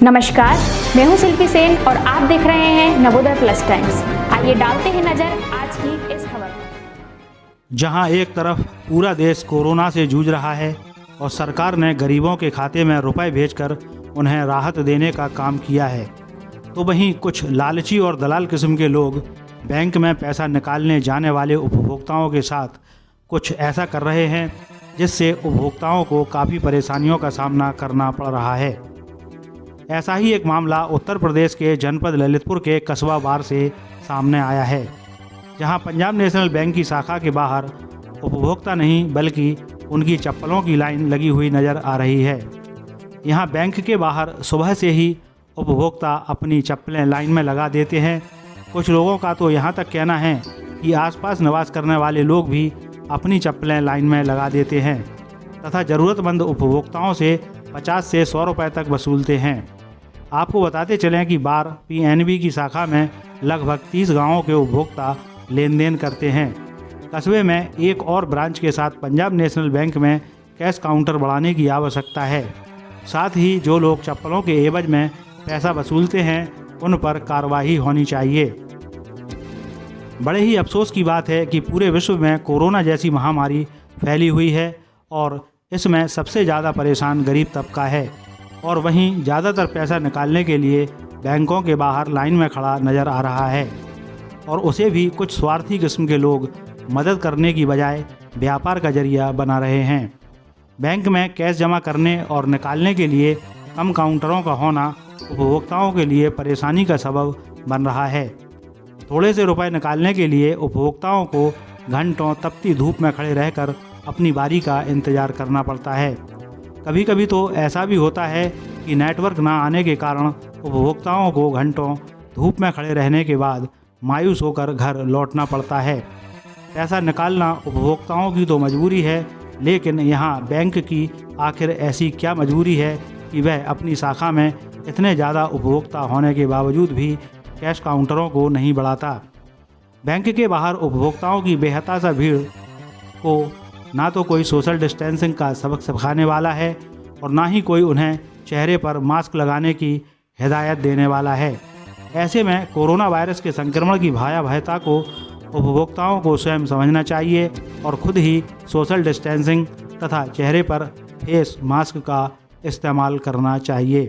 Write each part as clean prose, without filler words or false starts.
नमस्कार, मैं हूं शिल्पी सेन और आप देख रहे हैं नवोदय प्लस टाइम्स। आइए डालते हैं नजर आज की इस खबर पर। जहां एक तरफ पूरा देश कोरोना से जूझ रहा है और सरकार ने गरीबों के खाते में रुपए भेजकर उन्हें राहत देने का काम किया है, तो वहीं कुछ लालची और दलाल किस्म के लोग बैंक में पैसा निकालने जाने वाले उपभोक्ताओं के साथ कुछ ऐसा कर रहे हैं जिससे उपभोक्ताओं को काफ़ी परेशानियों का सामना करना पड़ रहा है। ऐसा ही एक मामला उत्तर प्रदेश के जनपद ललितपुर के कस्बा बार से सामने आया है, जहां पंजाब नेशनल बैंक की शाखा के बाहर उपभोक्ता नहीं बल्कि उनकी चप्पलों की लाइन लगी हुई नज़र आ रही है। यहां बैंक के बाहर सुबह से ही उपभोक्ता अपनी चप्पलें लाइन में लगा देते हैं। कुछ लोगों का तो यहां तक कहना है कि आसपास निवास करने वाले लोग भी अपनी चप्पलें लाइन में लगा देते हैं तथा ज़रूरतमंद उपभोक्ताओं से 50 से 100 रुपये तक वसूलते हैं। आपको बताते चलें कि बार पीएनबी की शाखा में लगभग 30 गांवों के उपभोक्ता लेन देन करते हैं। कस्बे में एक और ब्रांच के साथ पंजाब नेशनल बैंक में कैश काउंटर बढ़ाने की आवश्यकता है। साथ ही जो लोग चप्पलों के एवज में पैसा वसूलते हैं उन पर कार्रवाई होनी चाहिए। बड़े ही अफसोस की बात है कि पूरे विश्व में कोरोना जैसी महामारी फैली हुई है और इसमें सबसे ज़्यादा परेशान गरीब तबका है और वहीं ज़्यादातर पैसा निकालने के लिए बैंकों के बाहर लाइन में खड़ा नज़र आ रहा है और उसे भी कुछ स्वार्थी किस्म के लोग मदद करने की बजाय व्यापार का जरिया बना रहे हैं। बैंक में कैश जमा करने और निकालने के लिए कम काउंटरों का होना उपभोक्ताओं के लिए परेशानी का सबब बन रहा है। थोड़े से रुपए निकालने के लिए उपभोक्ताओं को घंटों तपती धूप में खड़े रहकर अपनी बारी का इंतज़ार करना पड़ता है। कभी कभी तो ऐसा भी होता है कि नेटवर्क ना आने के कारण उपभोक्ताओं को घंटों धूप में खड़े रहने के बाद मायूस होकर घर लौटना पड़ता है। पैसा निकालना उपभोक्ताओं की तो मजबूरी है, लेकिन यहाँ बैंक की आखिर ऐसी क्या मजबूरी है कि वह अपनी शाखा में इतने ज़्यादा उपभोक्ता होने के बावजूद भी कैश काउंटरों को नहीं बढ़ाता। बैंक के बाहर उपभोक्ताओं की बेहताशा भीड़ को ना तो कोई सोशल डिस्टेंसिंग का सबक सिखाने वाला है और ना ही कोई उन्हें चेहरे पर मास्क लगाने की हिदायत देने वाला है। ऐसे में कोरोना वायरस के संक्रमण की भयावहता को उपभोक्ताओं को स्वयं समझना चाहिए और खुद ही सोशल डिस्टेंसिंग तथा चेहरे पर फेस मास्क का इस्तेमाल करना चाहिए।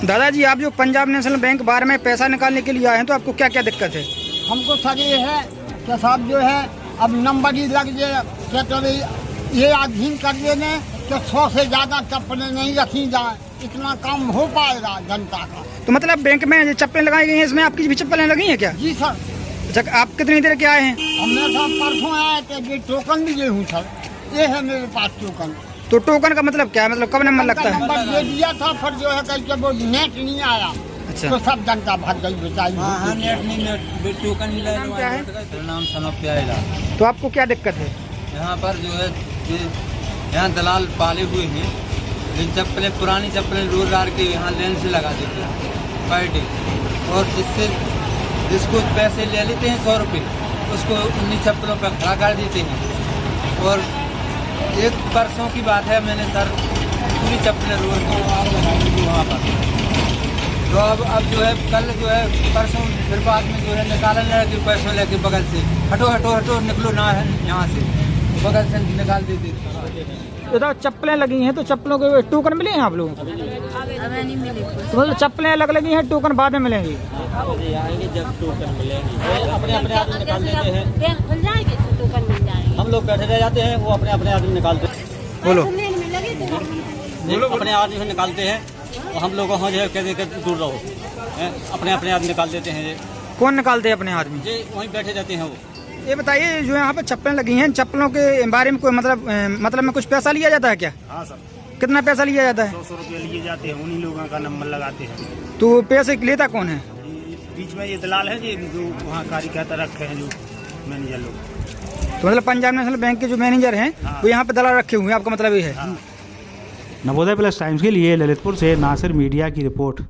दादाजी, आप जो पंजाब नेशनल बैंक बार में पैसा निकालने के लिए आए हैं तो आपको क्या क्या दिक्कत है? हमको सर ये है कि साहब जो है अब नंबर ही लग जाए क्या तो ये अधीन कर देने कि 100 से ज़्यादा चप्पलें नहीं रखी जाए, इतना काम हो पाएगा जनता का। तो मतलब बैंक में जो चप्पलें लगाई गई हैं इसमें आपकी भी चप्पलें लगी हैं क्या? जी सर। अच्छा, आप कितनी देर के आए हैं? हमने साहब परसों आए थे, ये टोकन भी ले हूँ सर, ये है मेरे पास टोकन। तो टोकन का मतलब क्या है? मतलब कब नंबर लगता है? नंबर दे दिया था, फिर जो है कल वो नेट नहीं आया। अच्छा। तो सब जनता भाग गई बेचारी। टोकन क्या है? मेरा नाम सनप प्याला। तो आपको क्या दिक्कत है? यहाँ पर जो है यहाँ दलाल पाले हुए हैं, इन चप्पलें पुरानी चप्पलें रोज रार के यहाँ लेन से लगा देते हैं पर डे, और जिसको पैसे ले लेते हैं 100 रुपये, उसको उन्हीं चप्पलों पर खड़ा कर देते हैं। और एक परसों की बात है, मैंने सर पूरी चप्पलें रोज लगाई थी वहाँ पर। तो अब जो है कल जो है परसों फिर बाद में जो है निकालने लगे पैसों लेके बगल से, हटो हटो हटो निकलो ना है यहाँ से, बगल से निकाल देते। तो चप्पलें लगी हैं तो चप्पलों के टोकन मिले हैं आप लोगों को? हमें नहीं मिली। तो मतलब चप्पलें अलग लगी हैं, टोकन बाद में मिलेंगी? आएंगे जब टोकन मिलेंगे। अपने अपने आदमी निकाल देते हैं, बैंक खुल जाएंगे तो टोकन मिल जाएंगे। हम लोग बैठे रह जाते हैं, वो अपने अपने आदमी निकालते हैं। बोलो। अपने आदमी से निकालते हैं और हम लोगों को जो है कह दे दूर रहो, अपने अपने आदमी निकाल देते हैं। कौन निकालते हैं अपने आदमी? जी वहीं बैठे रहते हैं वो। ये बताइए, जो यहाँ पे चप्पलें लगी हैं, चप्पलों के बारे में कोई मतलब में कुछ पैसा लिया जाता है क्या? हाँ सर, कितना पैसा लिया जाता है? 100 रुपये लिए जाते हैं, उन्हीं लोगों का नंबर लगाते हैं। तो पैसे लेता कौन है? बीच में ये दलाल है जो वहाँ कार्यकर्ता रखे हैं, जो मैनेजर लोग। तो मतलब पंजाब नेशनल बैंक के जो मैनेजर हैं वो यहाँ पे दलाल रखे हुए हैं, आपका मतलब ये है? नवोदय प्लस टाइम्स के लिए ललितपुर से नासिर मीडिया की रिपोर्ट।